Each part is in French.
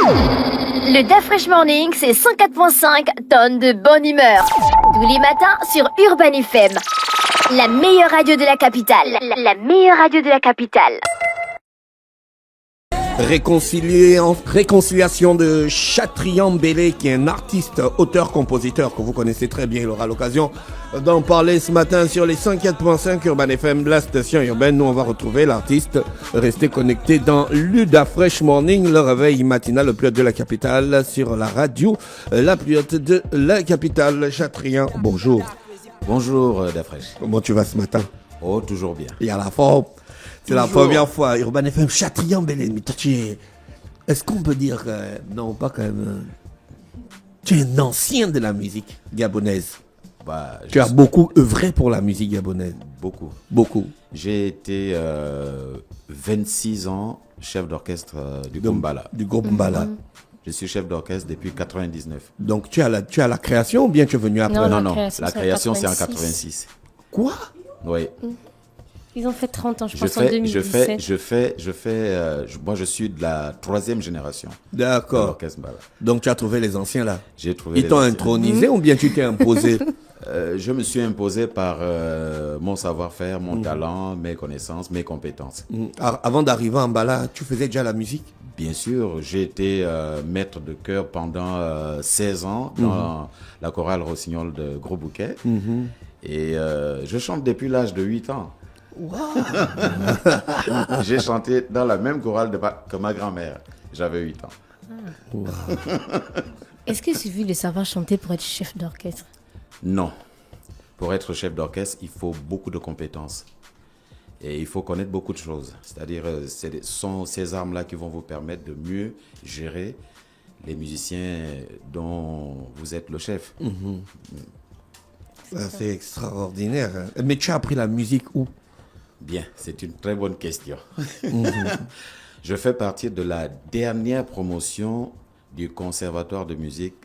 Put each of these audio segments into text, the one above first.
Le Da Fresh Morning, c'est 104.5 tonnes de bonne humeur. Tous les matins sur Urban FM. La meilleure radio de la capitale. La meilleure radio de la capitale. Réconciliation de Chatrian Bélé, qui est un artiste, auteur-compositeur que vous connaissez très bien. Il aura l'occasion d'en parler ce matin sur les 104.5 Urban FM, la station urbaine. Nous, on va retrouver l'artiste. Restez connectés dans l'Uda Fresh Morning, le réveil matinal, le plus haut de la capitale, sur la radio, la plus haute de la capitale. Chatrian, bonjour. Bonjour, Dafresh. Comment tu vas ce matin? Oh, toujours bien. Et à la forme. C'est la première fois, Urban FM, Chatrian Bélé. Mais toi, est-ce qu'on peut dire, non, pas quand même, tu es un ancien de la musique gabonaise. Tu as beaucoup œuvré pour la musique gabonaise. Beaucoup. J'ai été 26 ans chef d'orchestre du groupe Mbala. Du groupe Mbala. Je suis chef d'orchestre depuis 99. Donc tu as la création ou bien tu es venu après? Non, la création c'est en 86. Quoi? Oui. Ils ont fait 30 ans, je pense, en 2017. Moi, je suis de la 3e génération. D'accord. De l'orchestre Mbala. Donc, tu as trouvé les anciens là? J'ai trouvé Ils t'ont intronisé ou bien tu t'es imposé? Je me suis imposé par mon savoir-faire, mon talent, mes connaissances, mes compétences. Avant d'arriver en Mbala, tu faisais déjà la musique? Bien sûr, j'ai été maître de chœur pendant 16 ans dans la chorale Rossignol de Gros Bouquet. Et je chante depuis l'âge de 8 ans. Wow. J'ai chanté dans la même chorale que ma grand-mère. J'avais 8 ans. Wow. Est-ce qu'il suffit de savoir chanter pour être chef d'orchestre? Non. Pour être chef d'orchestre, il faut beaucoup de compétences. Et il faut connaître beaucoup de choses. C'est-à-dire, ce sont ces armes-là qui vont vous permettre de mieux gérer les musiciens dont vous êtes le chef. Ça, c'est extraordinaire. Mais tu as appris la musique où? Bien, c'est une très bonne question. Je fais partie de la dernière promotion du Conservatoire de musique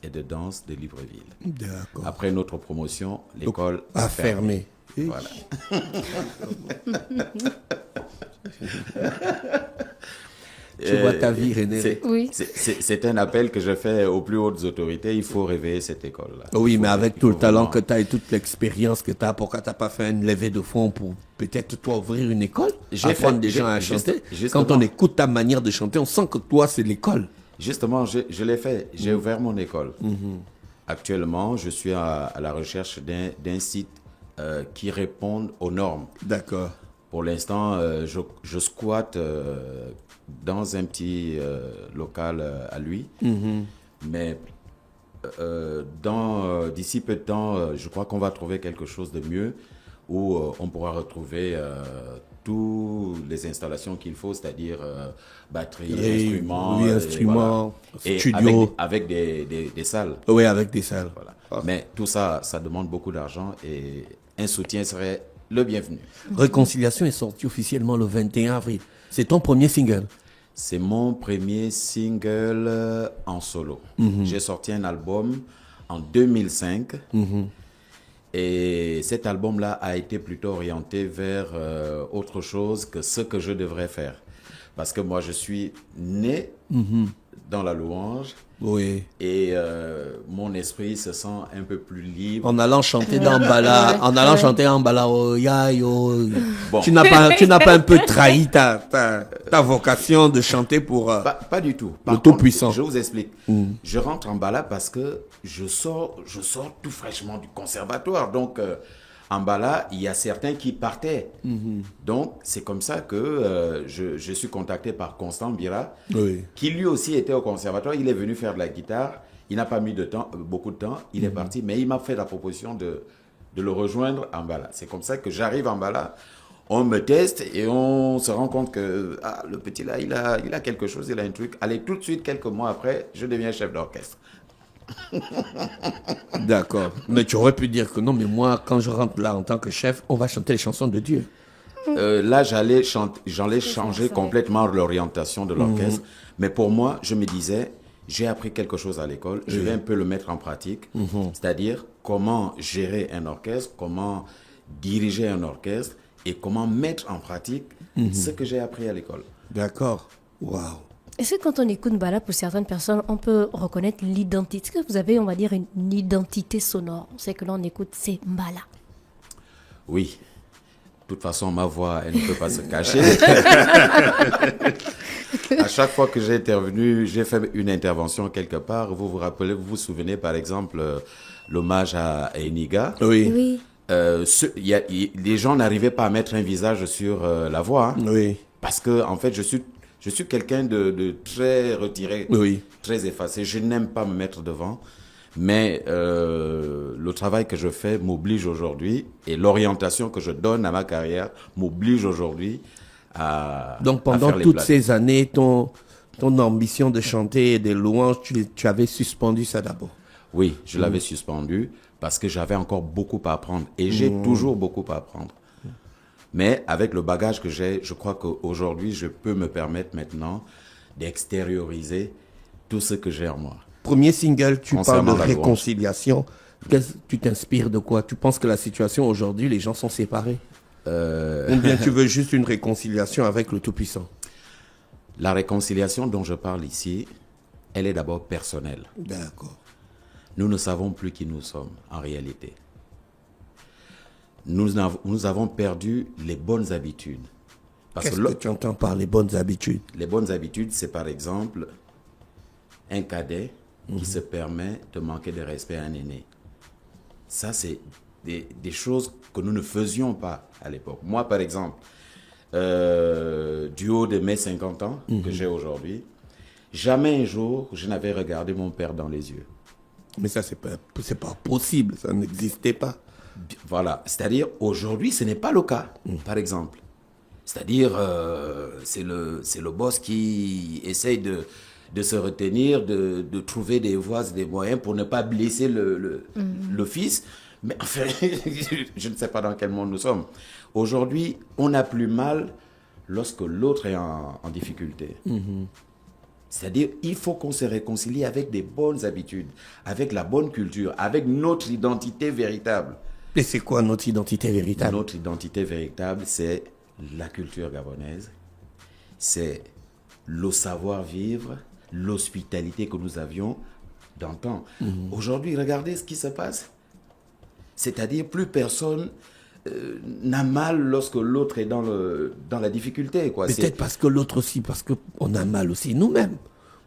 et de danse de Libreville. D'accord. Après notre promotion, l'école a fermé. Voilà. Tu vois ta vie rénérée. Oui. C'est un appel que je fais aux plus hautes autorités. Il faut réveiller cette école-là. Oui, mais avec tout le talent que tu as et toute l'expérience que tu as, pourquoi tu n'as pas fait une levée de fonds pour peut-être toi ouvrir une école? Apprendre des gens à chanter. Quand on écoute ta manière de chanter, on sent que toi, c'est l'école. Justement, je l'ai fait. J'ai ouvert mon école. Actuellement, je suis à la recherche d'un site qui réponde aux normes. D'accord. Pour l'instant, je squatte dans un petit local à lui. Mais d'ici peu de temps, je crois qu'on va trouver quelque chose de mieux où on pourra retrouver toutes les installations qu'il faut, c'est-à-dire batterie, instruments, et studio. Avec des salles. Oui, avec des salles. Voilà. Mais tout ça, ça demande beaucoup d'argent et un soutien serait le bienvenu. Réconciliation est sortie officiellement le 21 avril. C'est ton premier single? C'est mon premier single en solo. J'ai sorti un album en 2005. Et cet album-là a été plutôt orienté vers autre chose que ce que je devrais faire. Parce que moi, je suis né dans la louange. Oui. Et mon esprit se sent un peu plus libre. En allant chanter dans Mbala, oh ya yo. Bon. Tu n'as pas un peu trahi ta vocation de chanter pour pas du tout. le Tout-Puissant. Je vous explique. Je rentre en Mbala parce que je sors tout fraîchement du conservatoire. Donc en Mbala, il y a certains qui partaient. Donc c'est comme ça que je suis contacté par Constant Bira, qui lui aussi était au conservatoire. Il est venu faire de la guitare. Il n'a pas mis beaucoup de temps. Il est parti, mais il m'a fait la proposition de le rejoindre en Mbala. C'est comme ça que j'arrive en Mbala. On me teste et on se rend compte que le petit là, il a quelque chose, il a un truc. Allez, tout de suite, quelques mois après, je deviens chef d'orchestre. D'accord. Mais tu aurais pu dire que non, mais moi, quand je rentre là en tant que chef, on va chanter les chansons de Dieu. Là, j'allais changer complètement l'orientation de l'orchestre. Mais pour moi, je me disais, j'ai appris quelque chose à l'école, je vais un peu le mettre en pratique. C'est-à-dire comment gérer un orchestre, comment diriger un orchestre et comment mettre en pratique ce que j'ai appris à l'école. D'accord. Waouh. Est-ce que quand on écoute Mbala, pour certaines personnes, on peut reconnaître l'identité? Est-ce que vous avez, on va dire, une identité sonore? On sait que là, on écoute, c'est Mbala. Oui. De toute façon, ma voix, elle ne peut pas se cacher. À chaque fois que j'ai intervenu, j'ai fait une intervention quelque part. Vous vous rappelez, vous vous souvenez par exemple l'hommage à Eniga. Oui. Oui. Les gens n'arrivaient pas à mettre un visage sur la voix. Hein, Oui. parce que en fait, je suis quelqu'un de très retiré, Oui. très effacé. Je n'aime pas me mettre devant. Mais le travail que je fais m'oblige aujourd'hui, et l'orientation que je donne à ma carrière m'oblige aujourd'hui à Donc à pendant faire les toutes plateaux. ces années, ton ambition de chanter des louanges, tu avais suspendu ça d'abord. Oui, je l'avais suspendu parce que j'avais encore beaucoup à apprendre. Et j'ai toujours beaucoup à apprendre. Mais avec le bagage que j'ai, je crois qu'aujourd'hui, je peux me permettre maintenant d'extérioriser tout ce que j'ai en moi. Premier single, tu parles de Concernant la louange. réconciliation. Tu t'inspires de quoi? Tu penses que la situation aujourd'hui, les gens sont séparés? Ou bien tu veux juste une réconciliation avec le Tout-Puissant? La réconciliation dont je parle ici, elle est d'abord personnelle. D'accord. Nous ne savons plus qui nous sommes en réalité. Nous avons perdu les bonnes habitudes. Parce Qu'est-ce que que tu entends par les bonnes habitudes? les bonnes habitudes, c'est par exemple un cadet qui se permet de manquer de respect à un aîné. Ça, c'est des choses que nous ne faisions pas à l'époque. Moi, par exemple, du haut de mes 50 ans que j'ai aujourd'hui, jamais un jour je n'avais regardé mon père dans les yeux. Mais ça, c'est pas possible. Ça n'existait pas. Voilà, c'est-à-dire aujourd'hui, ce n'est pas le cas, par exemple. C'est-à-dire, c'est le boss qui essaye de se retenir, de trouver des voies, des moyens pour ne pas blesser le fils. Mais enfin, je ne sais pas dans quel monde nous sommes. Aujourd'hui, on a plus mal lorsque l'autre est en difficulté. C'est-à-dire, il faut qu'on se réconcilie avec des bonnes habitudes, avec la bonne culture, avec notre identité véritable. Et c'est quoi notre identité véritable? Notre identité véritable, c'est la culture gabonaise, c'est le savoir-vivre, l'hospitalité que nous avions d'antan. Aujourd'hui, regardez ce qui se passe. C'est-à-dire, plus personne n'a mal lorsque l'autre est dans la difficulté, quoi. Peut-être parce que l'autre aussi, parce qu'on a mal aussi nous-mêmes.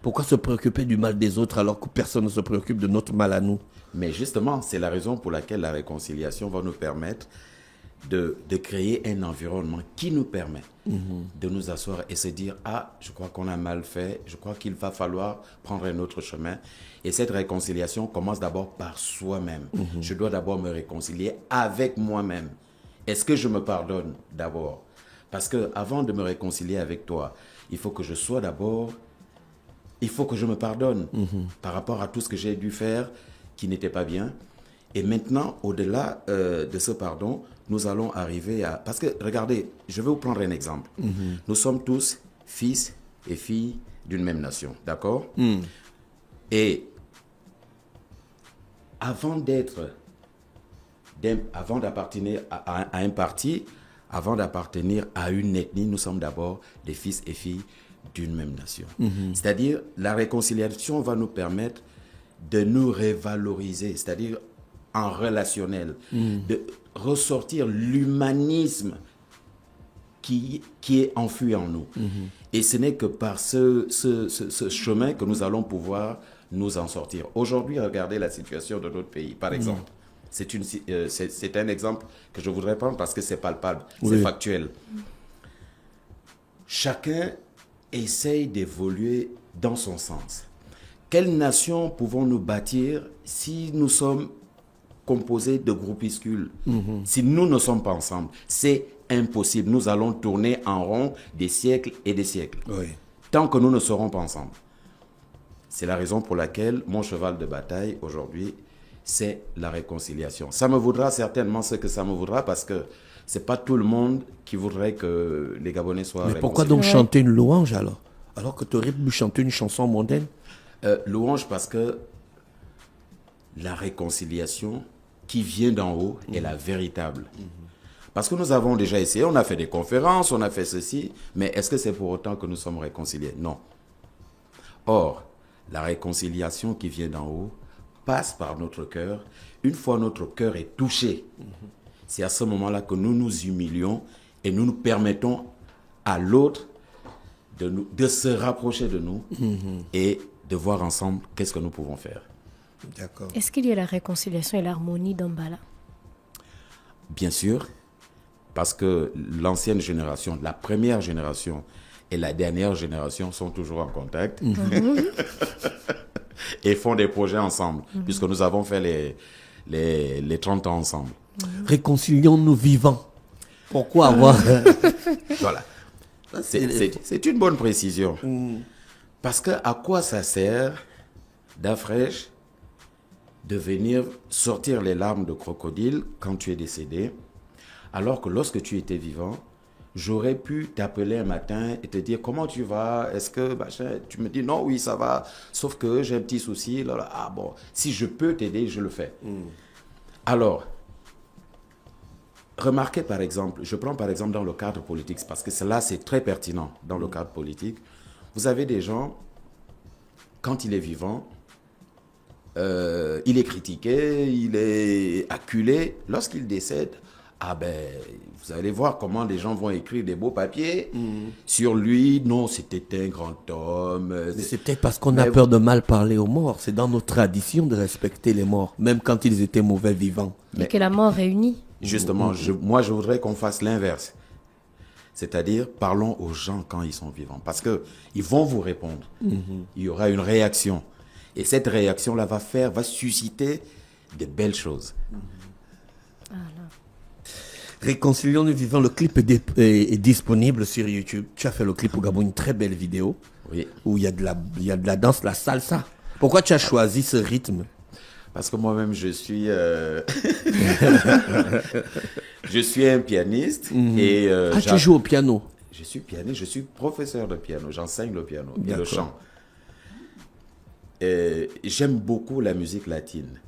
Pourquoi se préoccuper du mal des autres alors que personne ne se préoccupe de notre mal à nous? Mais justement, c'est la raison pour laquelle la réconciliation va nous permettre de créer un environnement qui nous permet de nous asseoir et se dire « Ah, je crois qu'on a mal fait, je crois qu'il va falloir prendre un autre chemin. » Et cette réconciliation commence d'abord par soi-même. Je dois d'abord me réconcilier avec moi-même. Est-ce que je me pardonne d'abord? Parce que avant de me réconcilier avec toi, il faut que je sois d'abord... Il faut que je me pardonne par rapport à tout ce que j'ai dû faire qui n'était pas bien. Et maintenant, au-delà de ce pardon, nous allons arriver à... Parce que, regardez, je vais vous prendre un exemple. Nous sommes tous fils et filles d'une même nation, d'accord? Et avant d'appartenir à un parti, avant d'appartenir à une ethnie, nous sommes d'abord des fils et filles d'une même nation. C'est-à-dire, la réconciliation va nous permettre de nous revaloriser, c'est-à-dire en relationnel, de ressortir l'humanisme qui est enfui en nous. Et ce n'est que par ce chemin que nous allons pouvoir nous en sortir. Aujourd'hui, regardez la situation de notre pays, par exemple. C'est un exemple que je voudrais prendre parce que c'est palpable, c'est factuel. Chacun essaye d'évoluer dans son sens. Quelle nation pouvons-nous bâtir si nous sommes composés de groupuscules? Si nous ne sommes pas ensemble, c'est impossible. Nous allons tourner en rond des siècles et des siècles. Tant que nous ne serons pas ensemble. C'est la raison pour laquelle mon cheval de bataille aujourd'hui, c'est la réconciliation. Ça me voudra certainement ce que ça me voudra parce que c'est pas tout le monde qui voudrait que les Gabonais soient réconciliés. Mais pourquoi donc chanter une louange alors que tu aurais pu chanter une chanson mondaine? Louange parce que la réconciliation qui vient d'en haut est la véritable. Parce que nous avons déjà essayé, on a fait des conférences, on a fait ceci, mais est-ce que c'est pour autant que nous sommes réconciliés? Non. Or, la réconciliation qui vient d'en haut passe par notre cœur. Une fois notre cœur est touché, c'est à ce moment-là que nous nous humilions et nous nous permettons à l'autre de se rapprocher de nous et de voir ensemble qu'est-ce que nous pouvons faire. D'accord. Est-ce qu'il y a la réconciliation et l'harmonie dans Mbala? Bien sûr, parce que l'ancienne génération, la première génération et la dernière génération sont toujours en contact et font des projets ensemble, puisque nous avons fait les 30 ans ensemble. Réconcilions-nous vivants. Pourquoi avoir... Voilà. C'est une bonne précision. Parce que à quoi ça sert, d'Afresh, de venir sortir les larmes de crocodile quand tu es décédé, alors que lorsque tu étais vivant, j'aurais pu t'appeler un matin et te dire comment tu vas, est-ce que tu me dis non, oui, ça va, sauf que j'ai un petit souci, là, ah bon, si je peux t'aider, je le fais. Alors, remarquez par exemple, je prends par exemple dans le cadre politique, parce que cela c'est très pertinent dans le cadre politique, vous avez des gens, quand il est vivant, il est critiqué, il est acculé, lorsqu'il décède, ah ben, vous allez voir comment les gens vont écrire des beaux papiers sur lui. Non, c'était un grand homme. Mais c'est peut-être parce qu'on a peur de mal parler aux morts. C'est dans nos traditions de respecter les morts, même quand ils étaient mauvais vivants. Et que la mort réunit. Justement, moi je voudrais qu'on fasse l'inverse. C'est-à-dire, parlons aux gens quand ils sont vivants. Parce qu'ils vont vous répondre. Il y aura une réaction. Et cette réaction-là va susciter de belles choses. Réconcilions-nous vivants, le clip est disponible sur YouTube. Tu as fait le clip au Gabon, une très belle vidéo. Oui. Où il y a de la danse, la salsa. Pourquoi tu as choisi ce rythme? Parce que moi-même, je suis un pianiste. Et, tu joues au piano? Je suis pianiste, je suis professeur de piano. J'enseigne le piano et le chant. Et j'aime beaucoup la musique latine.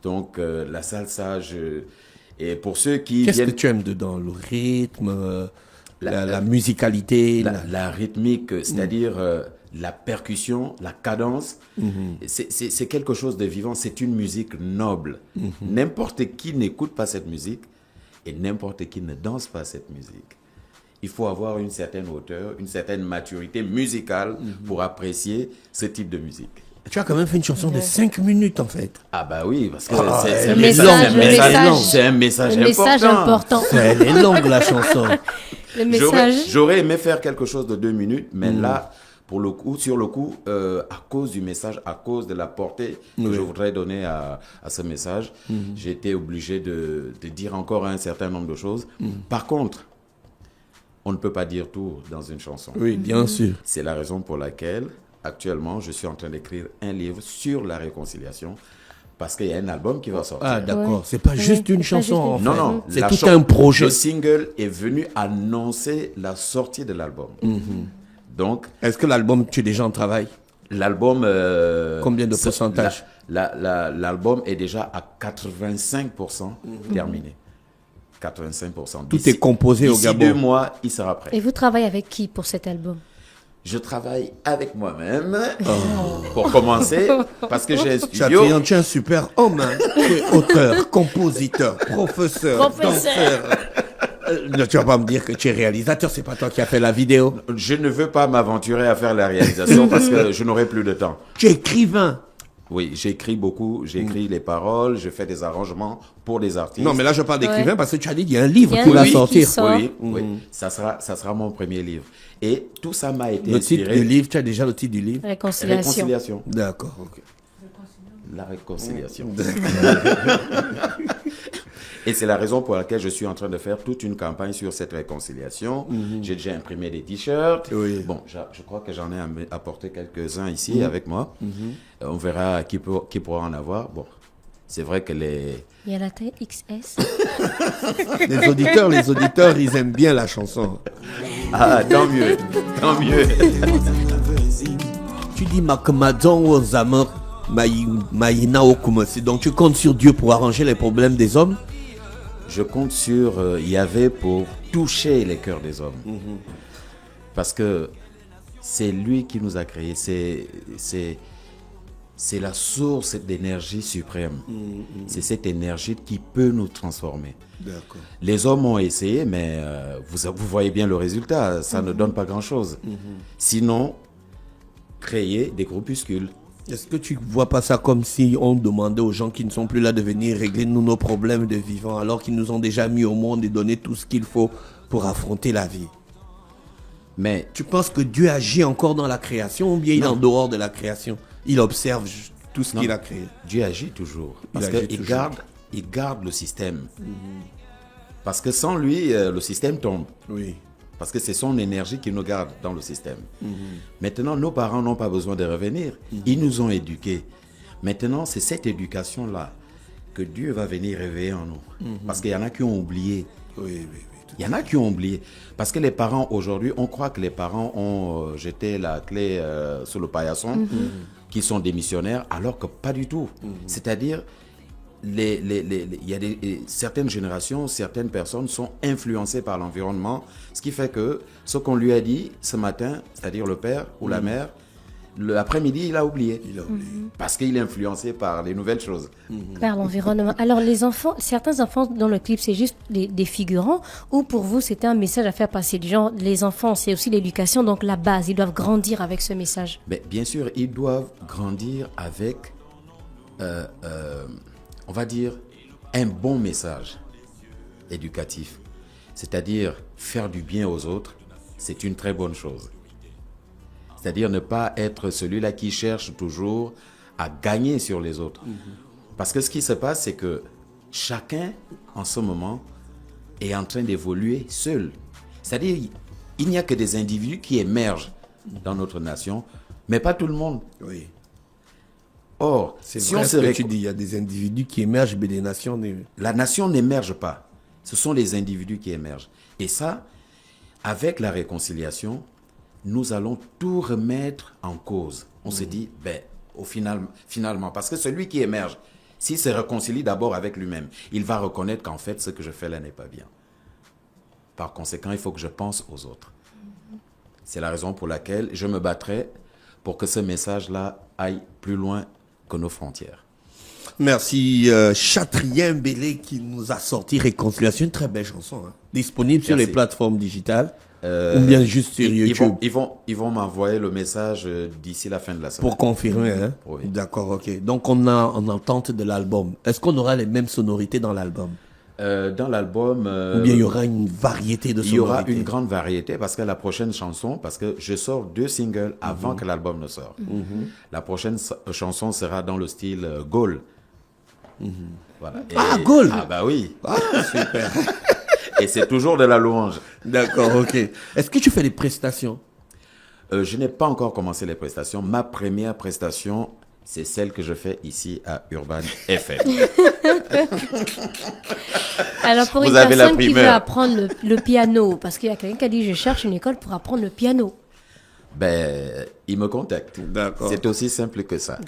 Donc, la salsa, et pour ceux qui Qu'est-ce viennent... que tu aimes dedans? Le rythme, la musicalité, la rythmique, c'est-à-dire la percussion, la cadence. C'est quelque chose de vivant, c'est une musique noble. N'importe qui n'écoute pas cette musique et n'importe qui ne danse pas cette musique. Il faut avoir une certaine hauteur, une certaine maturité musicale pour apprécier ce type de musique. Tu as quand même fait une chanson de 5 minutes en fait. Ah bah oui, parce que c'est un message important. Elle est longue la chanson. Le message. J'aurais aimé faire quelque chose de 2 minutes, mais là, sur le coup, à cause du message, à cause de la portée que je voudrais donner à ce message, j'ai été obligé de dire encore un certain nombre de choses. Par contre, on ne peut pas dire tout dans une chanson. Oui, bien sûr. C'est la raison pour laquelle, actuellement, je suis en train d'écrire un livre sur la réconciliation parce qu'il y a un album qui va sortir. Ah, d'accord. C'est pas juste une chanson, en fait. Non. C'est tout un projet. Le single est venu annoncer la sortie de l'album. Donc, est-ce que l'album, tu es déjà en travail? L'album... combien de pourcentage? L'album est déjà à 85% terminé. 85%. Tout est composé au Gabon. D'ici 2 mois, il sera prêt. Et vous travaillez avec qui pour cet album? Je travaille avec moi-même pour commencer parce que j'ai un studio. Tu es un super homme. Hein. Tu es auteur, compositeur, professeur, danseur. Tu vas pas me dire que tu es réalisateur, c'est pas toi qui as fait la vidéo. Je ne veux pas m'aventurer à faire la réalisation parce que je n'aurai plus de temps. Tu es écrivain. Oui, j'écris beaucoup, j'écris les paroles, je fais des arrangements pour des artistes. Non, mais là je parle d'écrivain parce que tu as dit qu'il y a un livre qui va sortir. Oui. Ça sera mon premier livre. Et tout ça m'a été inspiré. Le titre du livre, tu as déjà le titre du livre? Réconciliation. D'accord, ok. La réconciliation. Et c'est la raison pour laquelle je suis en train de faire toute une campagne sur cette réconciliation. J'ai déjà imprimé des t-shirts. Oui. Bon, je crois que j'en ai apporté quelques-uns ici avec moi. On verra qui pourra en avoir. Bon, c'est vrai que Il y a la taille XS. Les auditeurs, ils aiment bien la chanson. Ah, tant mieux. Tu dis Makmadon aux amants, Maïna Okumasi. Donc tu comptes sur Dieu pour arranger les problèmes des hommes? Je compte sur Yahvé pour toucher les cœurs des hommes. Parce que c'est lui qui nous a créés. C'est la source d'énergie suprême. C'est cette énergie qui peut nous transformer. D'accord. Les hommes ont essayé, mais vous voyez bien le résultat. Ça ne donne pas grand-chose. Sinon, créer des groupuscules. Est-ce que tu vois pas ça comme si on demandait aux gens qui ne sont plus là de venir régler nos problèmes de vivant, alors qu'ils nous ont déjà mis au monde et donné tout ce qu'il faut pour affronter la vie? Mais Tu penses que Dieu agit encore dans la création ou bien il est en dehors de la création? Il observe tout ce non, qu'il a créé. Dieu agit toujours. Parce agit qu'il toujours. garde le système. Parce que sans lui, le système tombe. Oui. Parce que c'est son énergie qui nous garde dans le système. Maintenant, nos parents n'ont pas besoin de revenir. Ils nous ont éduqués. Maintenant, c'est cette éducation-là que Dieu va venir réveiller en nous. Parce qu'il y en a qui ont oublié. Oui. Il y en a qui ont oublié. Parce que les parents, aujourd'hui, on croit que les parents ont jeté la clé sous le paillasson, qui sont des missionnaires, alors que pas du tout. C'est-à-dire, il y a certaines générations, certaines personnes sont influencées par l'environnement, ce qui fait que ce qu'on lui a dit ce matin, c'est-à-dire le père ou la mère, l'après-midi, il a oublié. Parce qu'il est influencé par les nouvelles choses. Par l'environnement. Alors, les enfants, certains enfants dans le clip, c'est juste des figurants, ou pour vous, c'était un message à faire passer? Genre, les enfants, c'est aussi l'éducation, donc la base, ils doivent grandir avec ce message. Mais bien sûr, ils doivent grandir avec, on va dire, un bon message éducatif. C'est-à-dire, faire du bien aux autres, c'est une très bonne chose. C'est-à-dire ne pas être celui-là qui cherche toujours à gagner sur les autres. Parce que ce qui se passe, c'est que chacun, en ce moment, est en train d'évoluer seul. C'est-à-dire, il n'y a que des individus qui émergent dans notre nation, mais pas tout le monde. Oui. Or, C'est si vrai on ce se que tu dis, il y a des individus qui émergent, mais des nations... la nation n'émerge pas. Ce sont les individus qui émergent. Et ça, avec la réconciliation, nous allons tout remettre en cause. On se dit, finalement, parce que celui qui émerge, s'il se réconcilie d'abord avec lui-même, il va reconnaître qu'en fait, ce que je fais là n'est pas bien. Par conséquent, il faut que je pense aux autres. C'est la raison pour laquelle je me battrai pour que ce message-là aille plus loin que nos frontières. Merci Chatrien Bélé qui nous a sorti Réconciliation, une très belle chanson, hein. Disponible sur les plateformes digitales ou bien juste sur YouTube. Ils vont m'envoyer le message d'ici la fin de la semaine. Pour confirmer, hein? Oui. D'accord, ok. Donc on a en entente de l'album. Est-ce qu'on aura les mêmes sonorités dans l'album? Dans l'album... Ou bien il y aura une variété de sonorités? Il y aura une grande variété parce que la prochaine chanson, parce que je sors 2 singles avant que l'album ne sorte. La prochaine chanson sera dans le style Gaulle. Voilà. Gaulle! Ah bah oui. Ah, super. Et c'est toujours de la louange. D'accord, ok. Est-ce que tu fais des prestations? Je n'ai pas encore commencé les prestations. Ma première prestation, c'est celle que je fais ici à Urban FM. Alors, pour Vous une avez la personne qui veut primeur. apprendre le piano, parce qu'il y a quelqu'un qui a dit, je cherche une école pour apprendre le piano. Il me contacte. D'accord. C'est aussi simple que ça.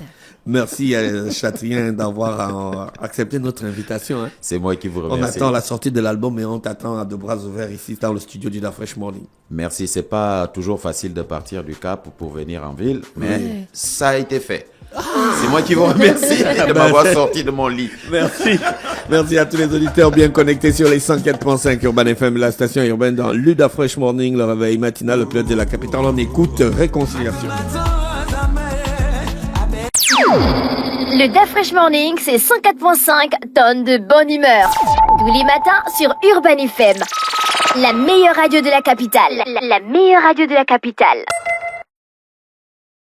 Merci Chatrien d'avoir accepté notre invitation, hein. C'est moi qui vous On remercie. attend la sortie de l'album et on t'attend à de bras ouverts ici dans le studio du Da Fresh Morning. Merci. C'est pas toujours facile de partir du Cap pour venir en ville, mais Oui. ça a été fait. C'est moi qui vous remercie de m'avoir sorti de mon lit. Merci. Merci à tous les auditeurs bien connectés sur les 104.5 Urban FM, la station urbaine dans l'Uda Fresh Morning, le réveil matinal, le club de la capitale. On écoute Réconciliation. Le Da Fresh Morning, c'est 104.5 tonnes de bonne humeur. Tous les matins sur Urban FM. La meilleure radio de la capitale. La meilleure radio de la capitale.